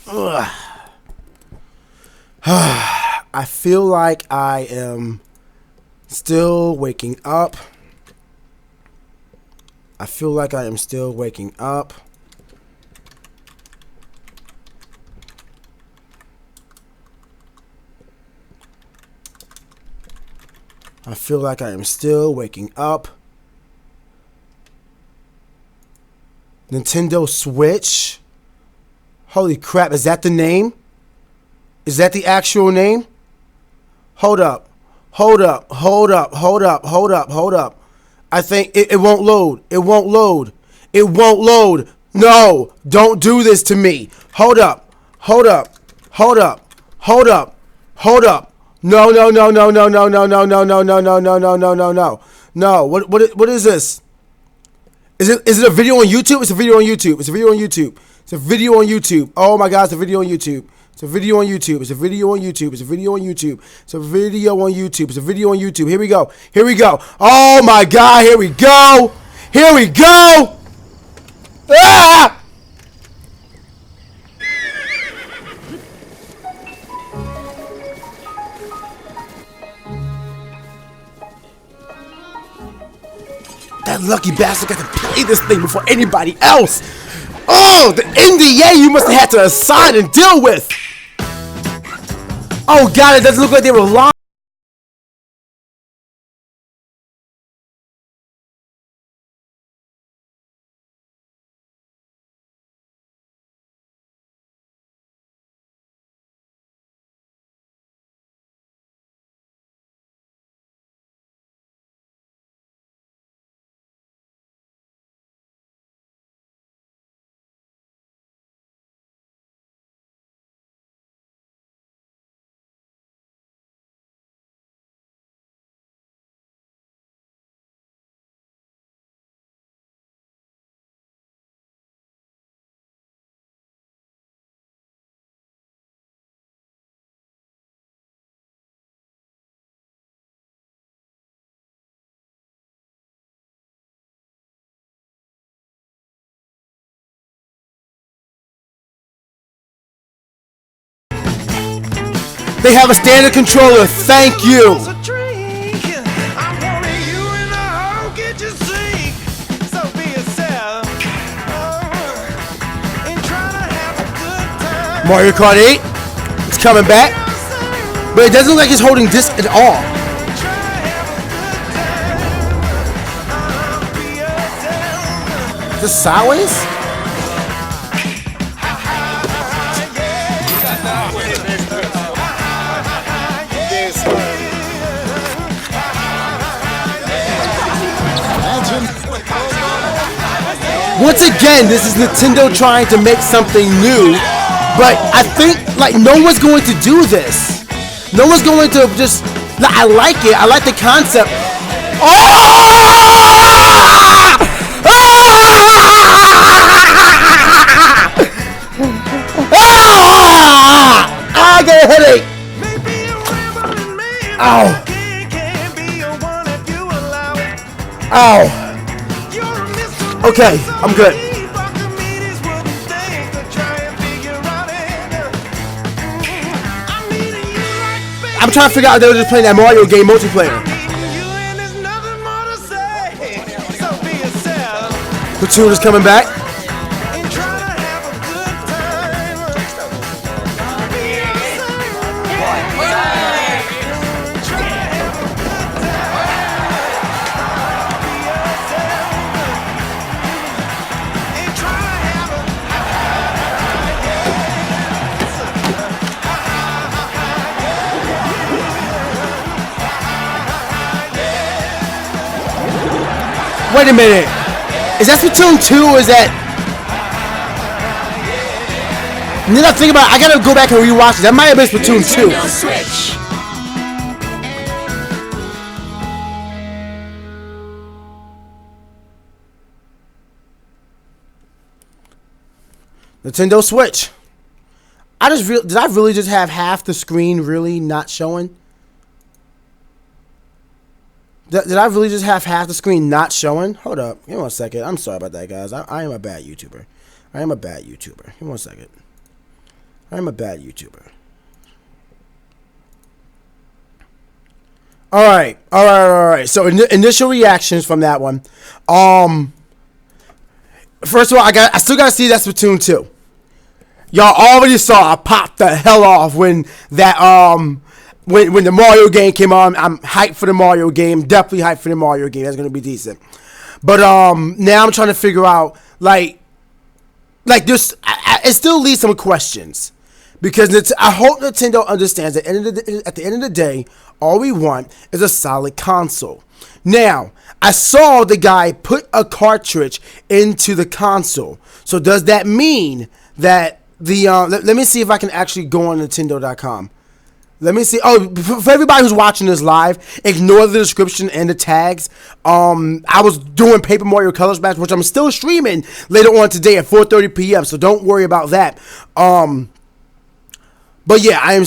I feel like I am still waking up. I feel like I am still waking up. I feel like I am still waking up. Nintendo Switch. Holy crap, is that the name? Is that the actual name? Hold up. Hold up. Hold up. Hold up. Hold up. Hold up. I think it won't load. It won't load. It won't load. No, don't do this to me. Hold up. Hold up. Hold up. Hold up. Hold up. No, no, no, no, no, no, no, no, no, no, no, no, no, no, no, no, no. No. What is this? Is it a video on YouTube? It's a video on YouTube. It's a video on YouTube. It's a video on YouTube. Oh my God, it's a video on YouTube. It's a video on YouTube. It's a video on YouTube. It's a video on YouTube. It's a video on YouTube. It's a video on YouTube. Here we go. Here we go. Oh my God, here we go. Here we go. Ah! That lucky bastard got to play this thing before anybody else. Oh, the NDA you must have had to assign and deal with. Oh God, it doesn't look like they were lying. They have a standard controller. Thank you. Mario Kart 8. It's coming back. But it doesn't look like it's holding disc at all. Is this sideways? Once again, this is Nintendo trying to make something new, but I think like no one's going to do this. No one's going to just. I like it. I like the concept. I get a headache. Ow. Ow. Okay, I'm good. I'm trying to figure out if they were just playing that Mario game multiplayer. Platoon is coming back. Wait a minute. Is that Splatoon 2 or is that... And then I think about it, I gotta go back and rewatch it. That might have been Splatoon 2. Switch. Nintendo Switch. Did I really just have half the screen really not showing? Did I really just have half the screen not showing? Hold up. Give me 1 second. I'm sorry about that, guys. I am a bad YouTuber. I am a bad YouTuber. Give me 1 second. I'm a bad YouTuber. All right. So initial reactions from that one. First of all, I still gotta see that Splatoon 2. Y'all already saw I popped the hell off when that when the Mario game came on. I'm hyped for the Mario game. Definitely hyped for the Mario game. That's gonna be decent. But now I'm trying to figure out like this. It still leaves some questions because I hope Nintendo understands that at the end of the day, all we want is a solid console. Now, I saw the guy put a cartridge into the console. So does that mean that the let me see if I can actually go on Nintendo.com. Let me see. Oh, for everybody who's watching this live, ignore the description and the tags. I was doing Paper Mario Color Splash, which I'm still streaming later on today at 4:30 p.m. So don't worry about that. But yeah,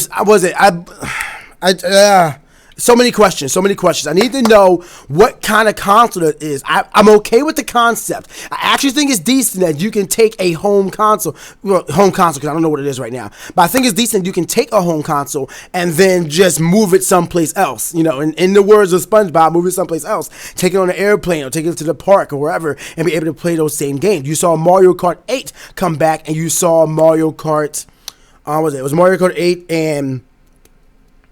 so many questions. I need to know what kind of console it is. I'm okay with the concept. I actually think it's decent that you can take a home console. Well, home console, because I don't know what it is right now. But I think it's decent you can take a home console and then just move it someplace else. You know, in the words of SpongeBob, move it someplace else. Take it on an airplane or take it to the park or wherever and be able to play those same games. You saw Mario Kart 8 come back and you saw Mario Kart... it was Mario Kart 8 and...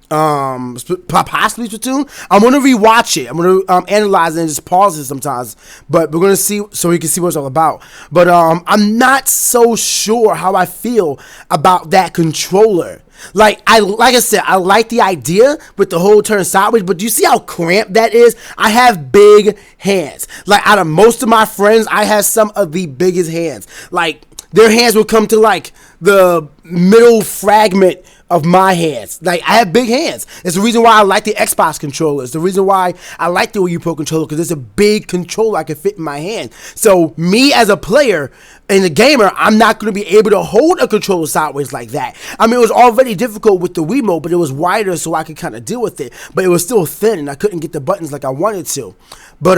possibly Splatoon. I'm gonna rewatch it. I'm gonna analyze it and just pause it sometimes. But we're gonna see so we can see what it's all about. But I'm not so sure how I feel about that controller. Like I said, I like the idea with the whole turn sideways, but do you see how cramped that is? I have big hands. Like out of most of my friends, I have some of the biggest hands. Like their hands will come to like the middle fragment of my hands. Like I have big hands. It's the reason why I like the Xbox controller. It's the reason why I like the Wii U Pro controller, because it's a big controller I can fit in my hand. So me as a player and a gamer, I'm not going to be able to hold a controller sideways like that. I mean, it was already difficult with the Wiimote, but it was wider so I could kind of deal with it. But it was still thin and I couldn't get the buttons like I wanted to. But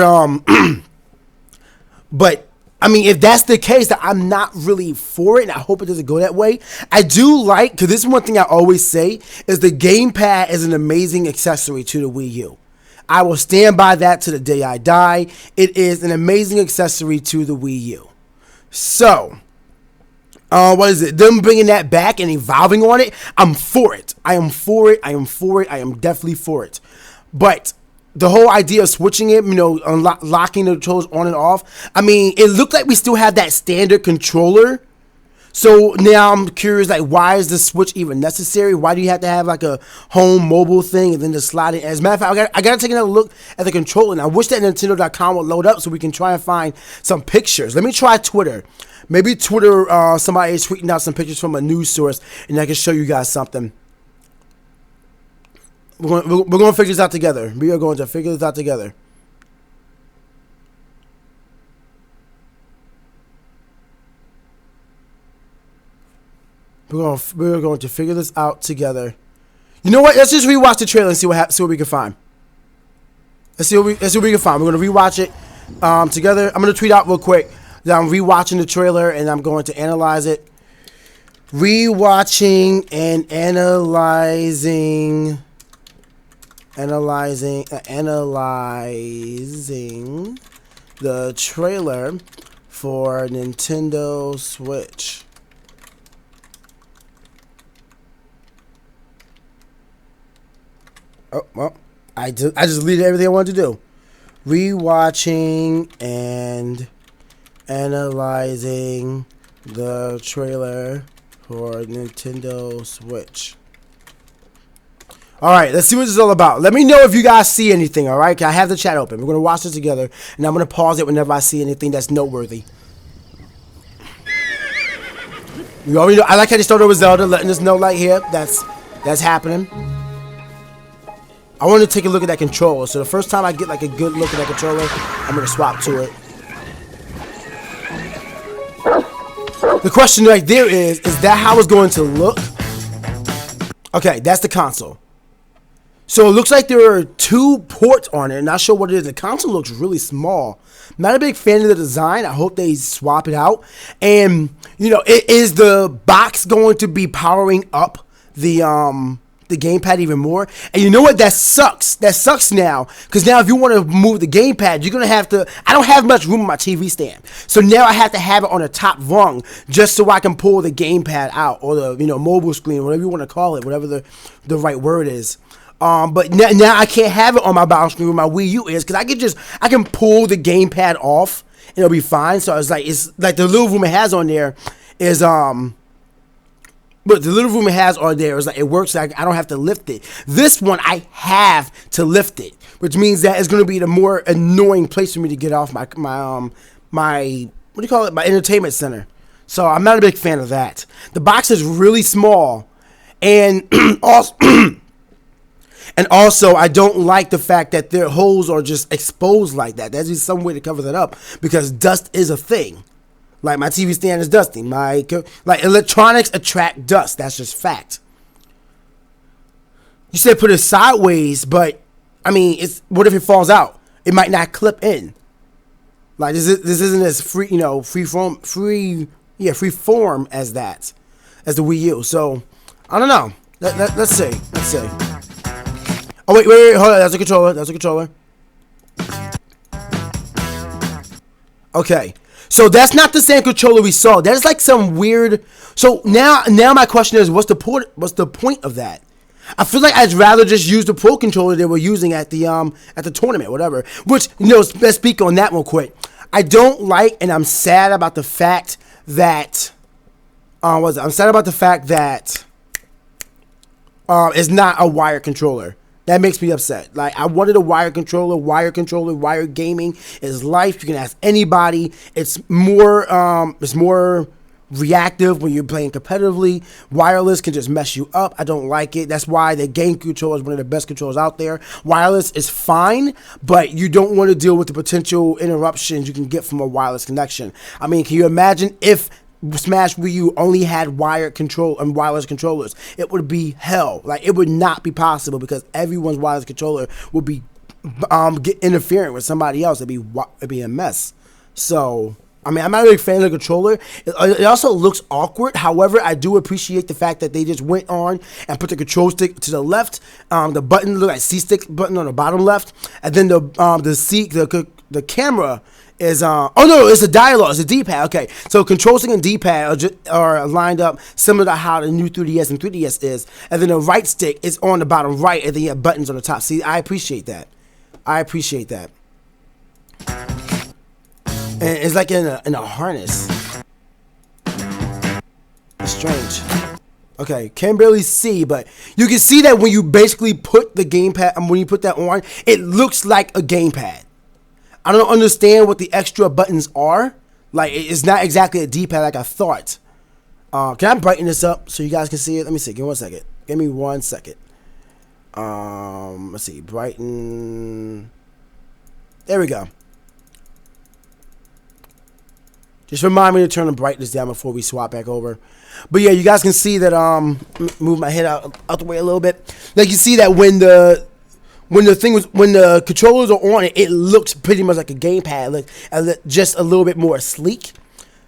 but I mean, if that's the case, that I'm not really for it, and I hope it doesn't go that way. I do like, because this is one thing I always say, is the gamepad is an amazing accessory to the Wii U. I will stand by that to the day I die. It is an amazing accessory to the Wii U. So, what is it? Them bringing that back and evolving on it, I'm for it. I am definitely for it. But the whole idea of switching it, you know, locking the controllers on and off. I mean, it looked like we still have that standard controller. So now I'm curious, like, why is the switch even necessary? Why do you have to have like a home mobile thing and then just slide it? As a matter of fact, I got to take another look at the controller. And I wish that Nintendo.com would load up so we can try and find some pictures. Let me try Twitter. Maybe Twitter, somebody is tweeting out some pictures from a news source and I can show you guys something. We're going to figure this out together. We are going to figure this out together. We're going to figure this out together. You know what? Let's just rewatch the trailer and see what we can find. Let's see what we can find. We're going to rewatch it together. I'm going to tweet out real quick that I'm rewatching the trailer and I'm going to analyze it. Rewatching and analyzing the trailer for Nintendo Switch. Oh, well, I just deleted everything I wanted to do. Rewatching and analyzing the trailer for Nintendo Switch. Alright, let's see what this is all about. Let me know if you guys see anything, alright? I have the chat open. We're going to watch this together, and I'm going to pause it whenever I see anything that's noteworthy. You already know, I like how they started with Zelda, letting us know like here, that's happening. I want to take a look at that controller, so the first time I get like a good look at that controller, I'm going to swap to it. The question right there is that how it's going to look? Okay, that's the console. So it looks like there are 2 ports on it. Not sure what it is. The console looks really small. Not a big fan of the design. I hope they swap it out. And is the box going to be powering up the gamepad even more? And you know what? That sucks. That sucks now, because now if you want to move the gamepad, you're gonna have to. I don't have much room on my TV stand, so now I have to have it on the top rung just so I can pull the gamepad out, or the mobile screen, whatever you want to call it, whatever the right word is. But now I can't have it on my bottom screen where my Wii U is, because I can pull the gamepad off and it'll be fine. So it's like the little room it has on there is but the little room it has on there is like, it works like I don't have to lift it. This one I have to lift it, which means that it's going to be the more annoying place for me to get off my what do you call it, my entertainment center. So I'm not a big fan of that. The box is really small, and also. And also, I don't like the fact that their holes are just exposed like that. There's just some way to cover that up, because dust is a thing. Like, my TV stand is dusty. Like, electronics attract dust. That's just fact. You said put it sideways, but I mean, what if it falls out? It might not clip in. Like, this isn't as free form as that, as the Wii U. So I don't know. Let's see. Oh, wait, hold on. That's a controller. Okay. So that's not the same controller we saw. That is like some weird. So now my question is, what's the point of that? I feel like I'd rather just use the Pro controller they were using at the tournament, whatever. Which, let's speak on that real quick. I don't like, and I'm sad about the fact that it's not a wired controller. That makes me upset. Like, I wanted a wired controller. Wired gaming is life. You can ask anybody. It's more reactive when you're playing competitively. Wireless can just mess you up. I don't like it. That's why the GameCube controller is one of the best controllers out there. Wireless is fine, but you don't want to deal with the potential interruptions you can get from a wireless connection. I mean, can you imagine if Smash Wii U only had wired control and wireless controllers? It would be hell. Like, it would not be possible, because everyone's wireless controller would be interfering with somebody else. It'd be a mess. So, I mean, I'm not a big fan of the controller. It also looks awkward. However, I do appreciate the fact that they just went on and put the control stick to the left. The button look like C-stick button on the bottom left, and then the camera is it's a dialogue, it's a D-pad. Okay, so control stick and D-pad are lined up similar to how the new 3DS and 3DS is, and then the right stick is on the bottom right, and then you have buttons on the top. See, I appreciate that. And it's like in a harness. It's strange. Okay, can barely see, but you can see that when you basically put the gamepad, when you put that on, it looks like a gamepad. I don't understand what the extra buttons are. Like, it's not exactly a D-pad like I thought. Can I brighten this up so you guys can see it? Let me see. Give me 1 second. Give me 1 second. Let's see. Brighten. There we go. Just remind me to turn the brightness down before we swap back over. But yeah, you guys can see that. Move my head out the way a little bit. Like, you see that when the controllers are on it, it looks pretty much like a gamepad, just a little bit more sleek.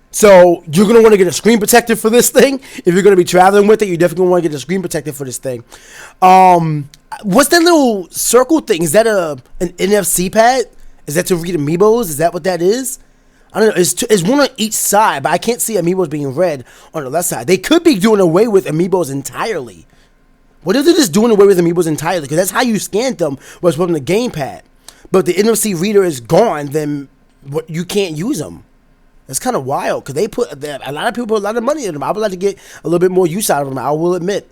So you're gonna want to get a screen protector for this thing. If you're gonna be traveling with it, you're definitely gonna want to get a screen protector for this thing. What's that little circle thing? Is that an NFC pad? Is that to read amiibos? Is that what that is? I don't know. It's one on each side, but I can't see amiibos being read on the left side. They could be doing away with amiibos entirely. What if they're just doing away with amiibos entirely? Because that's how you scanned them, was from the gamepad. But the NFC reader is gone, then you can't use them. That's kind of wild, because a lot of people put a lot of money in them. I would like to get a little bit more use out of them, I will admit.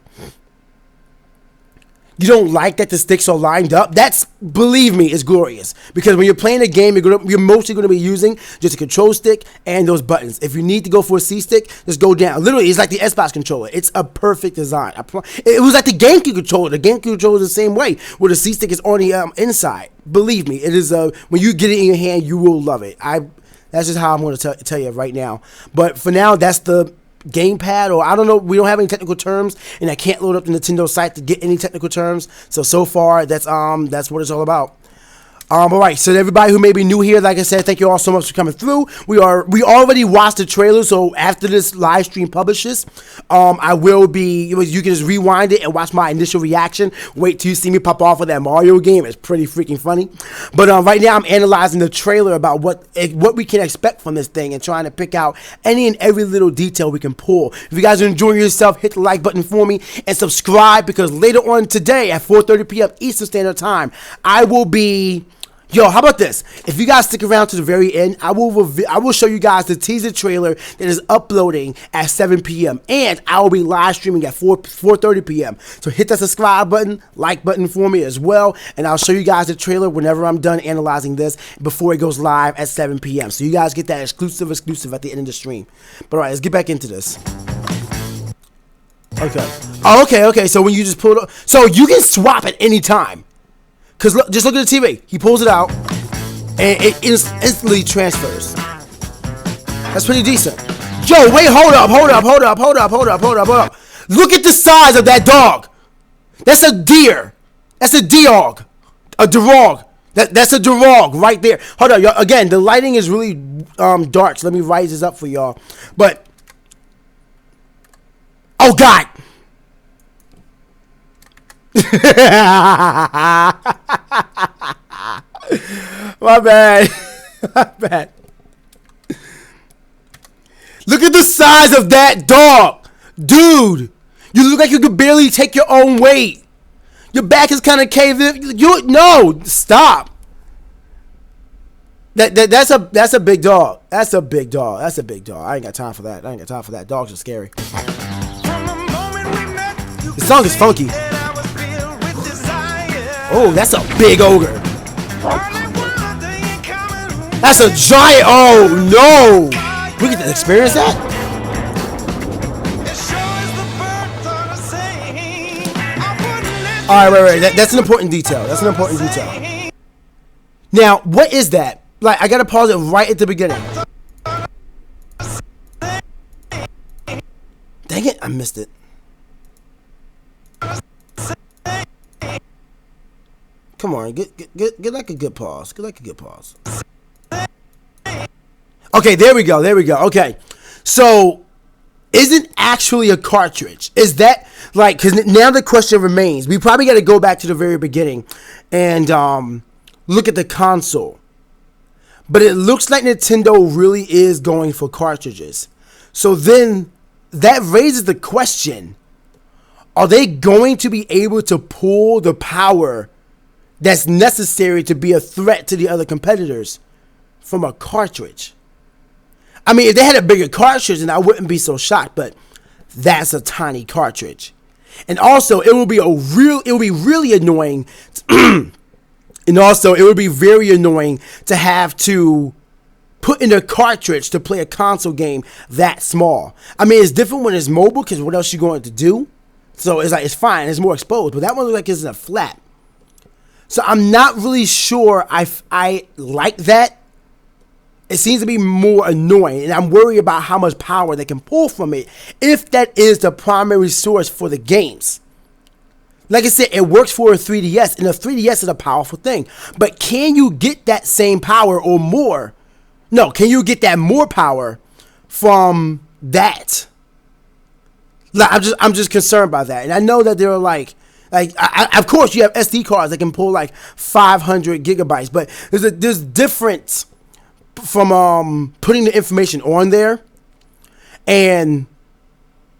You don't like that the sticks are lined up? That's, believe me, is glorious. Because when you're playing a game, you're mostly going to be using just a control stick and those buttons. If you need to go for a C-stick, just go down. Literally, it's like the Xbox controller. It's a perfect design. It was like the GameCube controller. The GameCube controller is the same way, where the C-stick is on the inside. Believe me, it is. When you get it in your hand, you will love it. That's just how I'm going to tell you right now. But for now, that's the gamepad, or I don't know. We don't have any technical terms, and I can't load up the Nintendo site to get any technical terms. So far, that's what it's all about. All right, so everybody who may be new here, like I said, thank you all so much for coming through. We already watched the trailer, so after this live stream publishes, I will be, you can just rewind it and watch my initial reaction. Wait till you see me pop off of that Mario game. It's pretty freaking funny. But right now I'm analyzing the trailer about what we can expect from this thing and trying to pick out any and every little detail we can pull. If you guys are enjoying yourself, hit the like button for me and subscribe, because later on today at 4:30 p.m. Eastern Standard Time, I will be... Yo, how about this? If you guys stick around to the very end, I will show you guys the teaser trailer that is uploading at 7 p.m. and I will be live streaming at 4:30 p.m. So hit that subscribe button, like button for me as well, and I'll show you guys the trailer whenever I'm done analyzing this before it goes live at 7 p.m. So you guys get that exclusive at the end of the stream. But all right, let's get back into this. Okay. Oh, okay. So when you just pull it up, so you can swap at any time. Because just look at the TV. He pulls it out, and it instantly transfers. That's pretty decent. Yo, wait, hold up. Look at the size of that dog. That's a deer. That's a deog. A derog. That's a derog right there. Hold up, y'all. Again, the lighting is really dark, so let me rise this up for y'all. But, oh, God. My bad. Look at the size of that dog, dude. You look like you could barely take your own weight. Your back is kind of caved in. No, stop. That's a big dog. That's a big dog. I ain't got time for that. Dogs are scary. The song is funky. Oh, that's a big ogre. That's a giant. Oh, no. We get to experience that? All right, wait. That's an important detail. Now, what is that? Like, I got to pause it right at the beginning. Dang it, I missed it. Come on, get like a good pause. Okay, there we go. Okay, so isn't actually a cartridge? Is that like? Because now the question remains. We probably got to go back to the very beginning and look at the console. But it looks like Nintendo really is going for cartridges. So then that raises the question: are they going to be able to pull the power that's necessary to be a threat to the other competitors from a cartridge? I mean, if they had a bigger cartridge, then I wouldn't be so shocked, but that's a tiny cartridge. And also, it will be really annoying and also it would be very annoying to have to put in a cartridge to play a console game that small. I mean, it's different when it's mobile, because what else you going to do? So it's like, it's fine, it's more exposed, but that one looks like it's in a flat. So I'm not really sure I like that. It seems to be more annoying, and I'm worried about how much power they can pull from it if that is the primary source for the games. Like I said, it works for a 3DS, and a 3DS is a powerful thing. But can you get that same power or more? No, can you get that more power from that? Like, I'm just concerned by that. And I know that there are of course you have SD cards that can pull like 500 gigabytes, but there's difference from putting the information on there and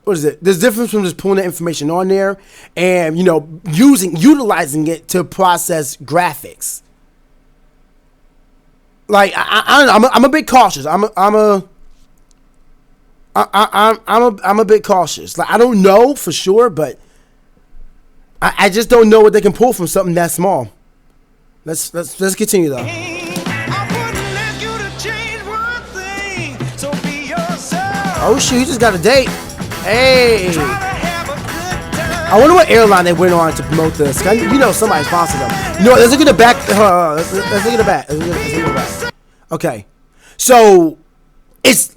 what is it? There's difference from just pulling the information on there and, utilizing it to process graphics. Like I'm a bit cautious. I'm a bit cautious. Like, I don't know for sure, but I just don't know what they can pull from something that small. Let's continue though. Oh shoot, he just got a date. Hey. I wonder what airline they went on to promote this. Somebody sponsored them. Let's look at the back. Let's look at the back. Let's look at the back. Okay. So it's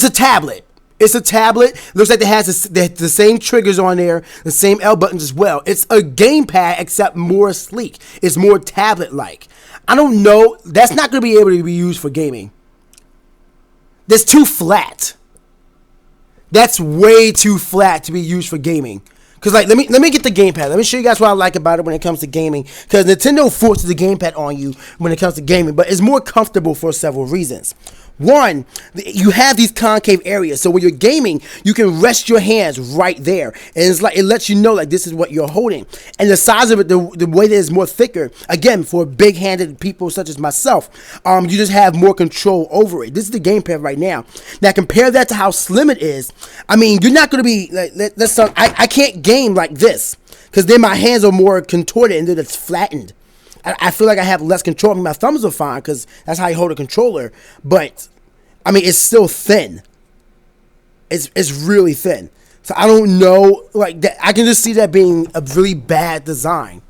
a tablet. It's a tablet. Looks like it has the same triggers on there, the same L buttons as well. It's a gamepad except more sleek. It's more tablet-like. I don't know. That's not going to be able to be used for gaming. That's too flat. That's way too flat to be used for gaming. Cause like let me get the gamepad. Let me show you guys what I like about it when it comes to gaming. Cause Nintendo forces the gamepad on you when it comes to gaming, but it's more comfortable for several reasons. One, you have these concave areas, so when you're gaming, you can rest your hands right there, and it's like it lets you know like this is what you're holding. And the size of it, the way that it's more thicker, again for big-handed people such as myself, you just have more control over it. This is the gamepad right now. Now compare that to how slim it is. I mean, you're not going to be like I can't game like this because then my hands are more contorted and then it's flattened. I feel like I have less control. I mean, my thumbs are fine because that's how you hold a controller. But, I mean, it's still thin. It's really thin. So I don't know. Like that, I can just see that being a really bad design.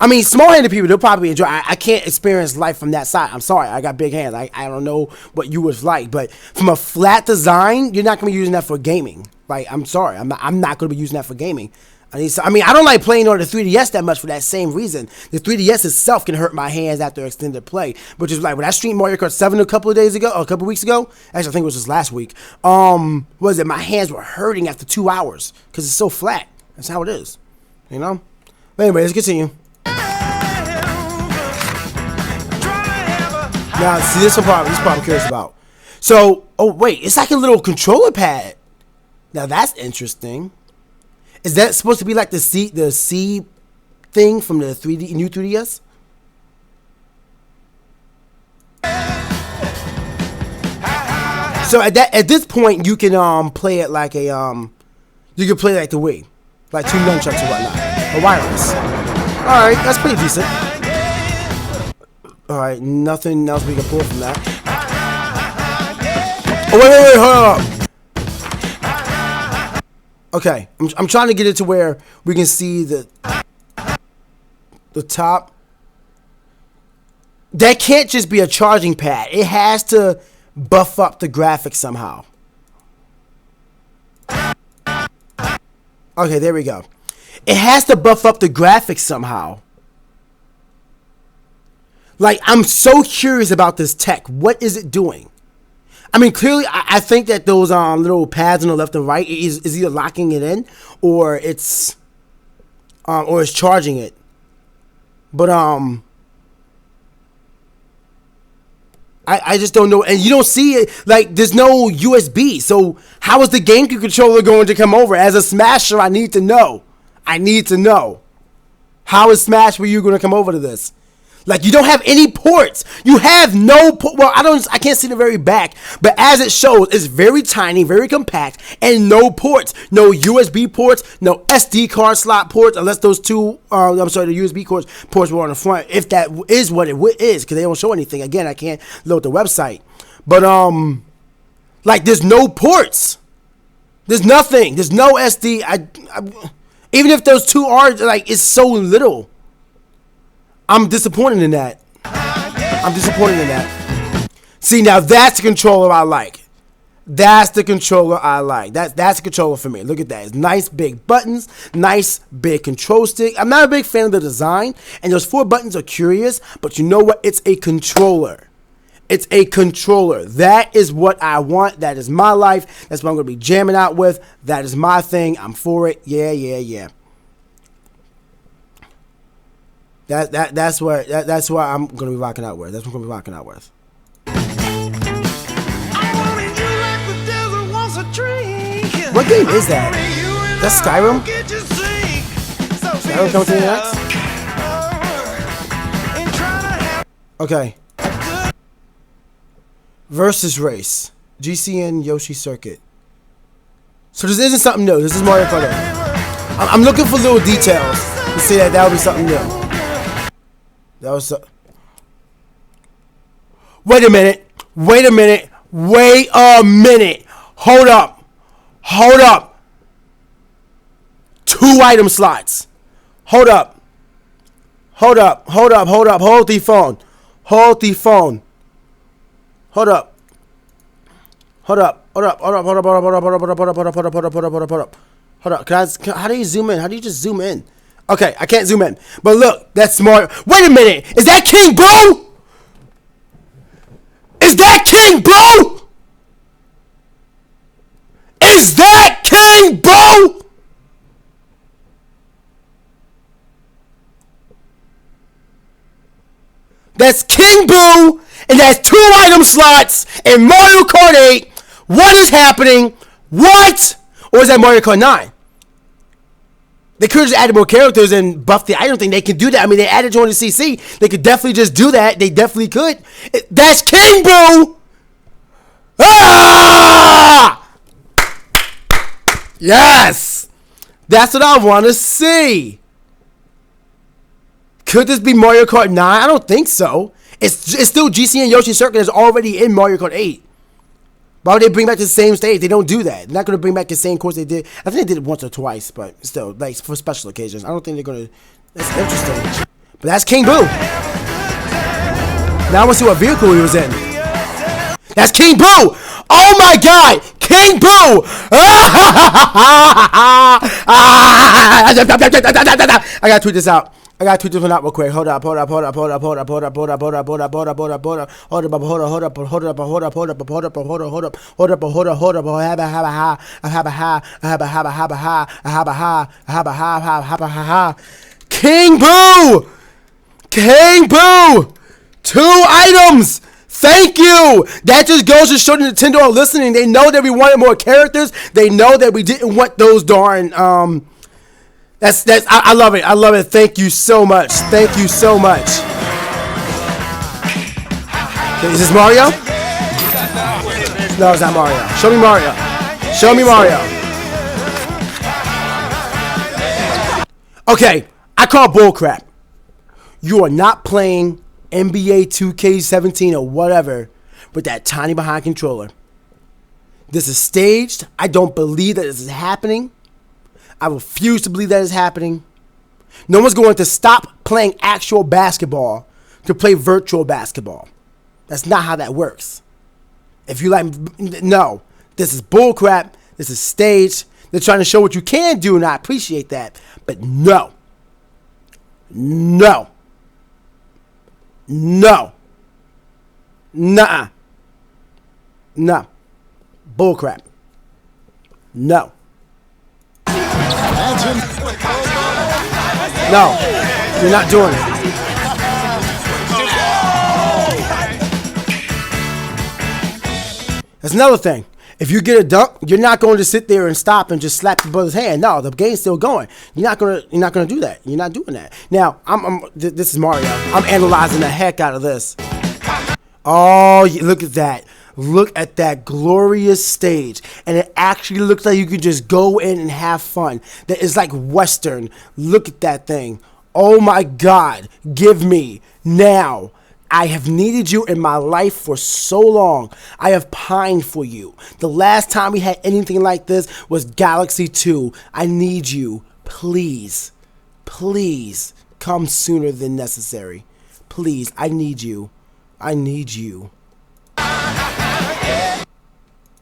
I mean, small-handed people, they'll probably enjoy. I can't experience life from that side. I'm sorry. I got big hands. I don't know what you was like. But from a flat design, you're not going to be using that for gaming. Like, I'm sorry. I'm not going to be using that for gaming. I mean, I don't like playing on the 3DS that much for that same reason. The 3DS itself can hurt my hands after extended play, which is like when I streamed Mario Kart 7 a couple of weeks ago. Actually, I think it was just last week. What was it? My hands were hurting after 2 hours because it's so flat. That's how it is, you know. But anyway, let's continue. Now, see, this part I'm curious about. So, oh wait, it's like a little controller pad. Now that's interesting. Is that supposed to be like the C thing from the new 3DS? So at this point you can play it like a you can play like the Wii, like 2 nunchucks or whatnot, or wireless. All right, that's pretty decent. All right, nothing else we can pull from that. Oh wait, hold up. Okay, I'm trying to get it to where we can see the top. That can't just be a charging pad. It has to buff up the graphics somehow. Okay, there we go. It has to buff up the graphics somehow. Like, I'm so curious about this tech. What is it doing? I mean, clearly, I think that those little pads on the left and right is either locking it in or it's charging it. But I just don't know, and you don't see it. Like, there's no USB. So how is the GameCube controller going to come over? As a Smasher, I need to know. How is Smash Wii U going to come over to this? Like, you don't have any ports. You have no well, I can't see the very back, but as it shows, it's very tiny, very compact, and no ports. No USB ports, no SD card slot ports, unless those two, the USB ports were on the front, if that is what it is, because they don't show anything. Again, I can't load the website. But, like, there's no ports. There's nothing. There's no SD. Even if those two are, like, it's so little. I'm disappointed in that. See, now that's the controller I like. That's the controller for me. Look at that. It's nice big buttons, nice big control stick. I'm not a big fan of the design, and those 4 buttons are curious, but you know what? It's a controller. That is what I want. That is my life. That's what I'm going to be jamming out with. That is my thing. I'm for it. Yeah. That's what I'm gonna be rocking out with. What game is that? That's Skyrim? Skyrim coming to the next? Okay. Versus Race. GCN Yoshi Circuit. So this isn't something new. This is Mario Kart 8. I'm looking for little details to say that would be something new. Wait a minute. Hold up. 2 item slots. Hold up. Hold the phone. Hold up. Hold up. Hold up. Hold up. Hold up. Hold up. Hold up. Hold up. Hold up. Hold up. Hold up. Hold up. Hold up. Hold up. Hold up. How do you zoom in? How do you just zoom in? Okay, I can't zoom in. But look, that's Mario. Wait a minute. Is that King Boo? Is that King Boo? Is that King Boo? That's King Boo, and that's 2 item slots in Mario Kart 8. What is happening? What? Or is that Mario Kart 9? They could have just added more characters and buffed the item thing. They can do that. I mean, they added Join the CC. They could definitely just do that. They definitely could. That's King Boo! Ah! Yes! That's what I want to see. Could this be Mario Kart 9? I don't think so. It's still GC and Yoshi Circuit is already in Mario Kart 8. Why would they bring back the same stage? They don't do that. They're not going to bring back the same course they did. I think they did it once or twice, but still, like for special occasions. I don't think they're going to. That's interesting. But that's King Boo. Now I want to see what vehicle he was in. That's King Boo. Oh my God, King Boo! I gotta tweet this out. I gotta tweet this one out real quick. Hold up. Have a King Boo! King Boo! 2 items! Thank you! That just goes to show Nintendo are listening. They know that we wanted more characters. They know that we didn't want those darn I love it. I love it. Thank you so much. Thank you so much. Okay, is this Mario? No, it's not Mario. Show me Mario. Show me Mario. Okay, I call bullcrap. You are not playing NBA 2K17 or whatever with that tiny behind controller. This is staged. I don't believe that this is happening. I refuse to believe that is happening. No one's going to stop playing actual basketball to play virtual basketball. That's not how that works. If you like, no. This is bullcrap. This is staged. They're trying to show what you can do, and I appreciate that. But no. No. No. Nuh-uh. No. Bullcrap. No. No, you're not doing it. That's another thing. If you get a dunk, you're not going to sit there and stop and just slap your brother's hand. No, the game's still going. You're not gonna do that. You're not doing that. Now, this is Mario. I'm analyzing the heck out of this. Oh, look at that. Look at that glorious stage. And it actually looks like you can just go in and have fun. That is like Western. Look at that thing. Oh my God. Give me now. I have needed you in my life for so long. I have pined for you. The last time we had anything like this was Galaxy 2. I need you. Please. Please come sooner than necessary. Please. I need you. I need you.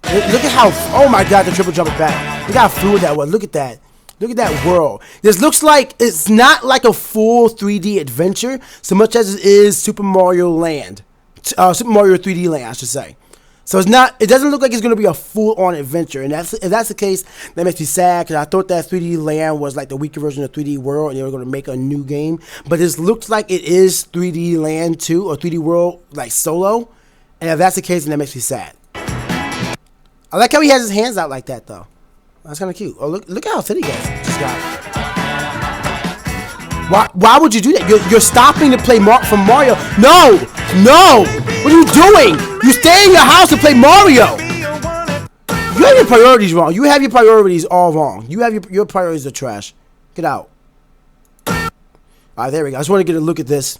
Look at how, oh my God, the triple jump is back. Look how fluid that was. Look at that. Look at that world. This looks like, it's not like a full 3D adventure so much as it is Super Mario Land. Super Mario 3D Land, I should say. So it's not, it doesn't look like it's going to be a full-on adventure. And if that's the case, that makes me sad because I thought that 3D Land was like the weaker version of 3D World and they were going to make a new game. But this looks like it is 3D Land 2 or 3D World like solo. And if that's the case, then that makes me sad. I like how he has his hands out like that, though. That's kind of cute. Oh, look how fit he just got. Why would you do that? You're stopping to play from Mario. No! No! What are you doing? You stay in your house to play Mario. You have your priorities wrong. You have your priorities all wrong. You have your priorities are trash. Get out. All right, there we go. I just want to get a look at this.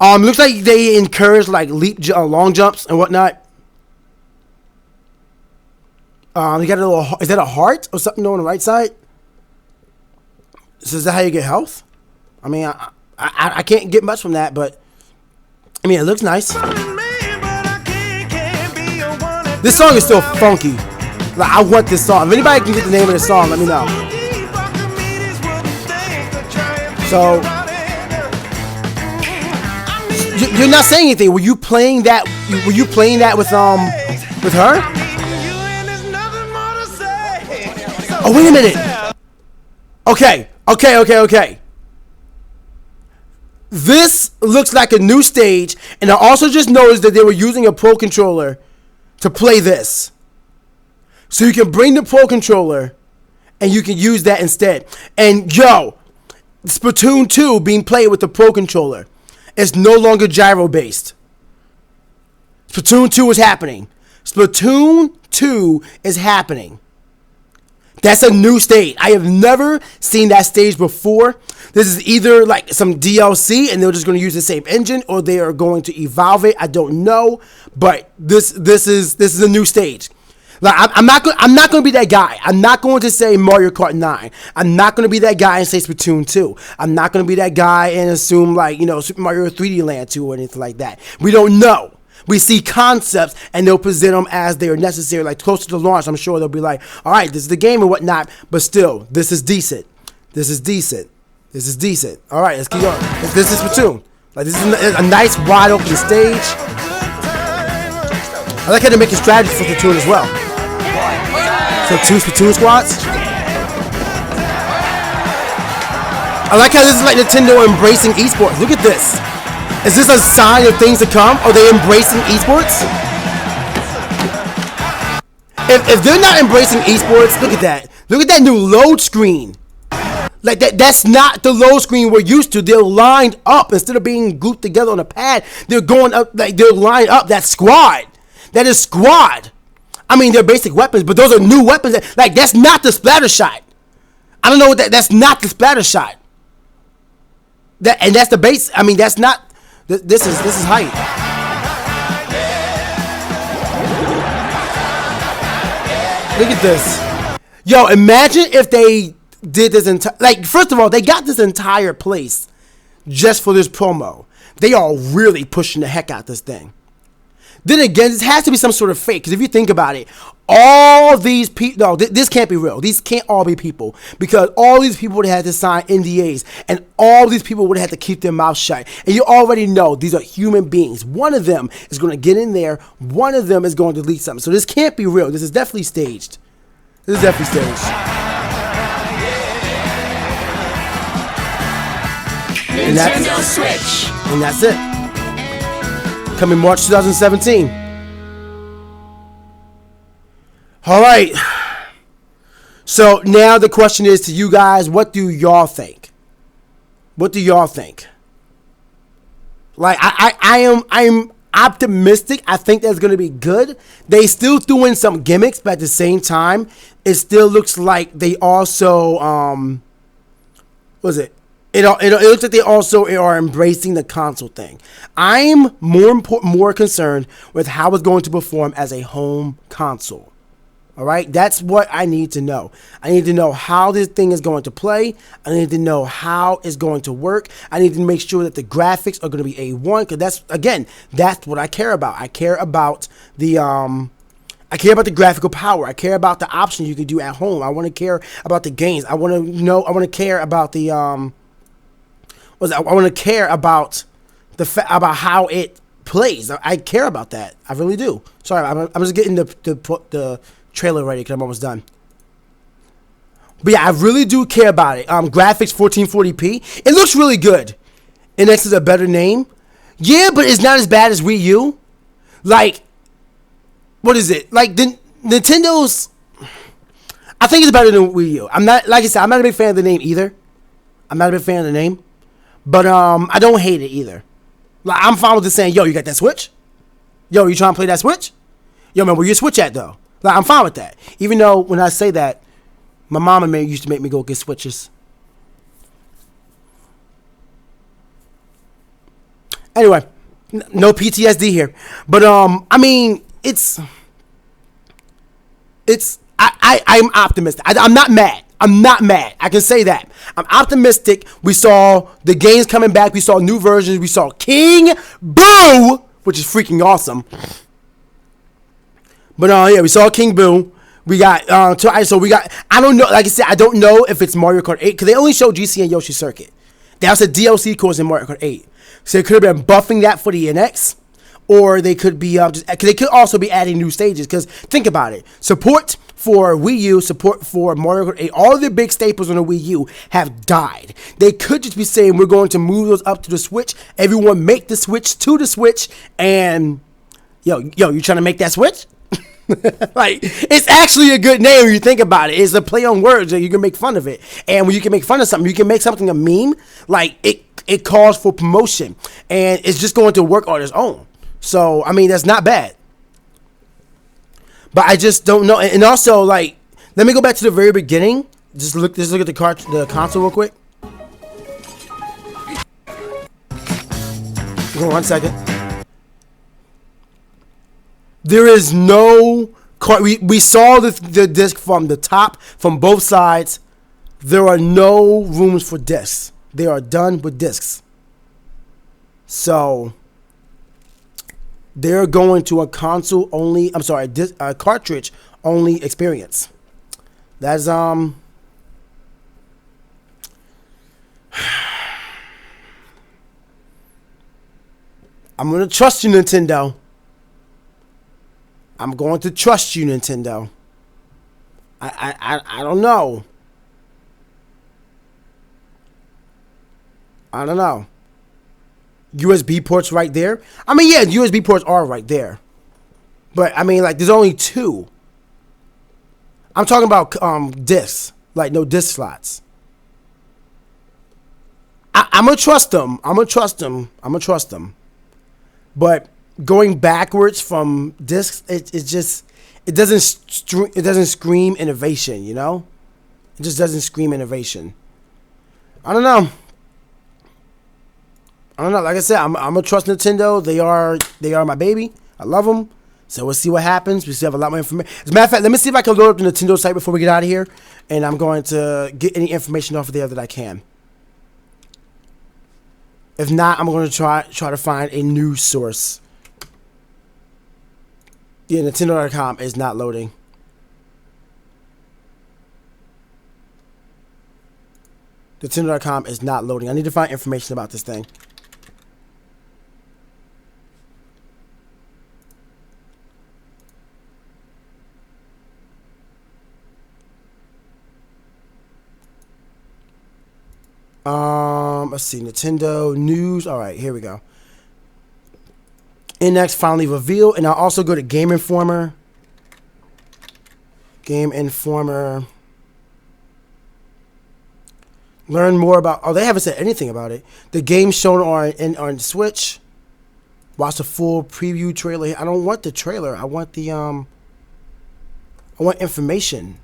Looks like they encourage like long jumps and whatnot. You got a little. Is that a heart or something on the right side? So is that how you get health? I mean, I can't get much from that, but I mean, it looks nice. This song is still funky. Like, I want this song. If anybody can get the name of the song, let me know. So, you're not saying anything. Were you playing that? Were you playing that with her? Oh, wait a minute. Okay. This looks like a new stage, and I also just noticed that they were using a Pro Controller to play this. So you can bring the Pro Controller, and you can use that instead. And yo, Splatoon 2 being played with the Pro Controller is no longer gyro-based. Splatoon 2 is happening. Splatoon 2 is happening. That's a new stage. I have never seen that stage before. This is either like some DLC and they're just going to use the same engine, or they are going to evolve it. I don't know, but this is a new stage. Like, I'm not going to be that guy. I'm not going to say Mario Kart 9. I'm not going to be that guy and say Splatoon 2. I'm not going to be that guy and assume, like, you know, Super Mario 3D Land 2 or anything like that. We don't know. We see concepts, and they'll present them as they are necessary. Like, closer to launch, I'm sure they'll be like, all right, this is the game and whatnot, but still, this is decent. All right, let's keep going. This is Splatoon. Like, this is a nice, wide open stage. I like how they're making strategies for Splatoon as well. So 2 Splatoon squads. I like how this is like Nintendo embracing esports. Look at this. Is this a sign of things to come? Are they embracing esports? If they're not embracing esports, look at that. Look at that new load screen. Like that's not the load screen we're used to. They're lined up instead of being grouped together on a pad. They're going up, like they're lined up. That's squad. That is squad. I mean, they're basic weapons, but those are new weapons. Like, that's not the splatter shot. I don't know what that's not the splatter shot. And that's the base. I mean, that's not. This is hype. Look at this. Yo, imagine if they did this entire. Like, first of all, they got this entire place just for this promo. They are really pushing the heck out this thing. Then again, this has to be some sort of fake, because if you think about it, all these people, no, this can't be real. These can't all be people, because all these people would have had to sign NDAs, and all these people would have had to keep their mouth shut. And you already know these are human beings. One of them is going to get in there. One of them is going to leak something. So this can't be real. This is definitely staged. This is definitely staged. Nintendo Switch. And that's it. Coming March 2017. All right. So now the question is to you guys, what do y'all think? What do y'all think? Like, I'm optimistic. I think that's going to be good. They still threw in some gimmicks, but at the same time, it still looks like they also what is it? It looks like they also are embracing the console thing. I'm more concerned with how it's going to perform as a home console. All right, that's what I need to know. I need to know how this thing is going to play. I need to know how it's going to work. I need to make sure that the graphics are going to be A1, because that's what I care about. I care about the graphical power. I care about the options you can do at home. I want to care about the games. I want to care about the I want to care about about how it plays. I care about that. I really do. Sorry, I'm just getting the trailer ready because I'm almost done. But yeah, I really do care about it. Graphics 1440p. It looks really good. NX is a better name. Yeah, but it's not as bad as Wii U. Like, what is it? Like, Nintendo's. I think it's better than Wii U. I'm not, like I said, I'm not a big fan of the name either. I'm not a big fan of the name. But I don't hate it either. Like, I'm fine with just saying, yo, you got that Switch? Yo, you trying to play that Switch? Yo, man, where your Switch at, though? Like, I'm fine with that. Even though when I say that, my mama used to make me go get Switches. Anyway, no PTSD here. But, I mean, I'm optimistic. I'm not mad. I'm not mad. I can say that. I'm optimistic. We saw the games coming back. We saw new versions. We saw King Boo, which is freaking awesome. But yeah, we saw King Boo. We got so we got, I don't know, like I said, I don't know if it's Mario Kart 8 because they only showed GC and Yoshi Circuit. That was a DLC course in Mario Kart 8. So they could have been buffing that for the NX, or they could be just, cause they could also be adding new stages. Because think about it, support for Wii U, support for Mario Kart 8, all the big staples on the Wii U have died. They could just be saying we're going to move those up to the Switch. Everyone make the switch to the Switch, and yo, you trying to make that switch? Like, it's actually a good name when you think about it. It's a play on words that you can make fun of it. And when you can make fun of something, you can make something a meme. Like, it calls for promotion. And it's just going to work on its own. So, I mean, that's not bad. But I just don't know. And also, like, let me go back to the very beginning. Just look at the console real quick. Hold on 1 second. There is no card. We saw the disc from the top, from both sides. There are no rooms for discs. They are done with discs. So they're going to a console only. I'm sorry, a cartridge only experience. That's I'm gonna trust you, Nintendo. I'm going to trust you, Nintendo. I don't know. I don't know. USB ports right there. I mean, yeah, USB ports are right there. But, I mean, like, there's only 2. I'm talking about discs. Like, no disc slots. I'm going to trust them. I'm going to trust them. But going backwards from discs, it doesn't scream innovation, you know? It just doesn't scream innovation. I don't know. Like I said, I'm gonna trust Nintendo. They are my baby. I love them. So we'll see what happens. We still have a lot more information. As a matter of fact, let me see if I can load up the Nintendo site before we get out of here, and I'm going to get any information off of there that I can. If not, I'm going to try to find a news source. Yeah, Nintendo.com is not loading. Nintendo.com is not loading. I need to find information about this thing. Let's see, Nintendo news. All right, here we go. NX finally revealed, and I'll also go to Game Informer. Game Informer. Learn more about. Oh, they haven't said anything about it. The game shown on Switch. Watch the full preview trailer. I don't want the trailer. I want the I want information.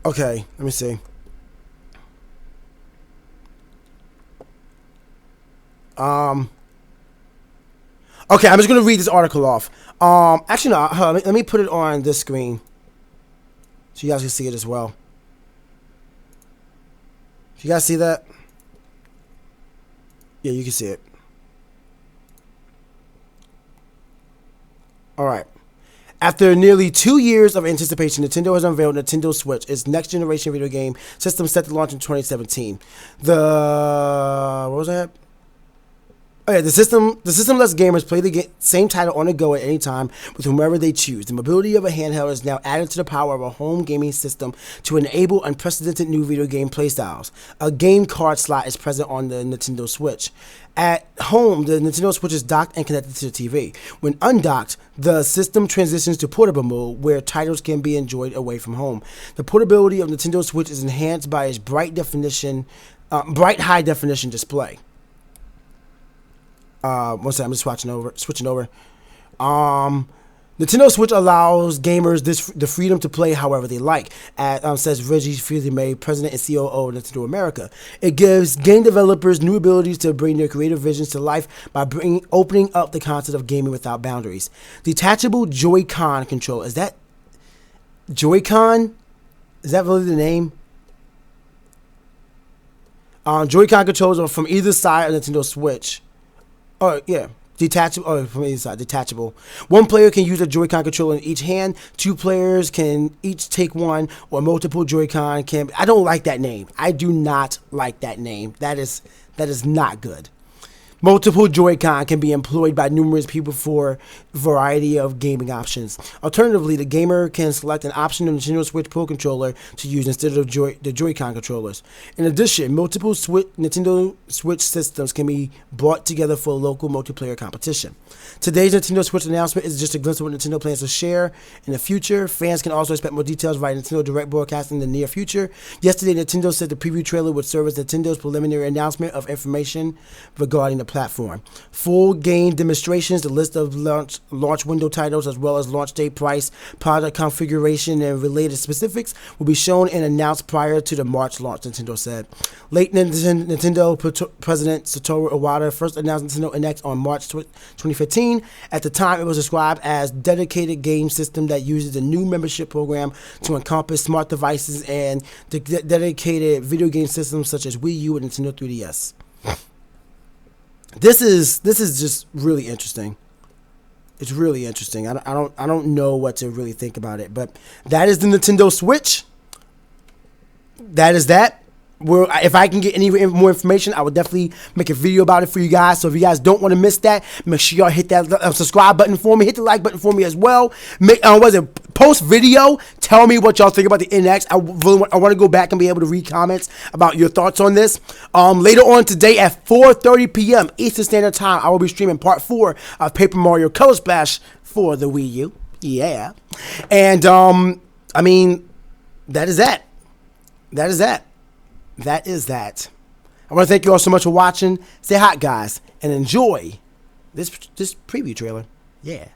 Okay, let me see. Okay, I'm just gonna read this article off. Actually, no. Let me put it on this screen, so you guys can see it as well. You guys see that? Yeah, you can see it. All right. After nearly 2 years of anticipation, Nintendo has unveiled Nintendo Switch, its next generation video game system set to launch in 2017. What was that? Oh yeah, the system lets gamers play the same title on the go at any time with whomever they choose. The mobility of a handheld is now added to the power of a home gaming system to enable unprecedented new video game playstyles. A game card slot is present on the Nintendo Switch. At home, the Nintendo Switch is docked and connected to the TV. When undocked, the system transitions to portable mode, where titles can be enjoyed away from home. The portability of Nintendo Switch is enhanced by its bright high definition display. One second, I'm just switching over. Nintendo Switch allows gamers the freedom to play however they like, says Reggie Fils-Aimé, president and COO of Nintendo America. It gives game developers new abilities to bring their creative visions to life by opening up the concept of gaming without boundaries. Detachable Joy-Con control. Is that Joy-Con? Is that really the name? Joy-Con controls are from either side of Nintendo Switch. Oh, yeah. Detachable. One player can use a Joy-Con controller in each hand. Two players can each take one or multiple Joy-Con. I don't like that name. I do not like that name. That is not good. Multiple Joy-Con can be employed by numerous people for a variety of gaming options. Alternatively, the gamer can select an optional Nintendo Switch Pro controller to use instead of the Joy-Con controllers. In addition, multiple Nintendo Switch systems can be brought together for a local multiplayer competition. Today's Nintendo Switch announcement is just a glimpse of what Nintendo plans to share in the future. Fans can also expect more details via Nintendo Direct broadcast in the near future. Yesterday, Nintendo said the preview trailer would serve as Nintendo's preliminary announcement of information regarding the platform. Full game demonstrations, the list of launch window titles, as well as launch date, price, product configuration, and related specifics will be shown and announced prior to the March launch, Nintendo said. Late Nintendo President Satoru Iwata first announced Nintendo NX on March 2015. At the time, it was described as a dedicated game system that uses a new membership program to encompass smart devices and dedicated video game systems such as Wii U and Nintendo 3DS. This is just really interesting. It's really interesting. I don't know what to really think about it, but that is the Nintendo Switch. That is that. If I can get any more information, I would definitely make a video about it for you guys. So if you guys don't want to miss that, make sure y'all hit that subscribe button for me. Hit the like button for me as well. Post video. Tell me what y'all think about the NX. I want to go back and be able to read comments about your thoughts on this. Later on today at 4:30 p.m. Eastern Standard Time, I will be streaming part 4 of Paper Mario Color Splash for the Wii U. Yeah, and I mean, that is that. That is that. That is that. I want to thank you all so much for watching. Stay hot, guys, and enjoy this preview trailer. Yeah.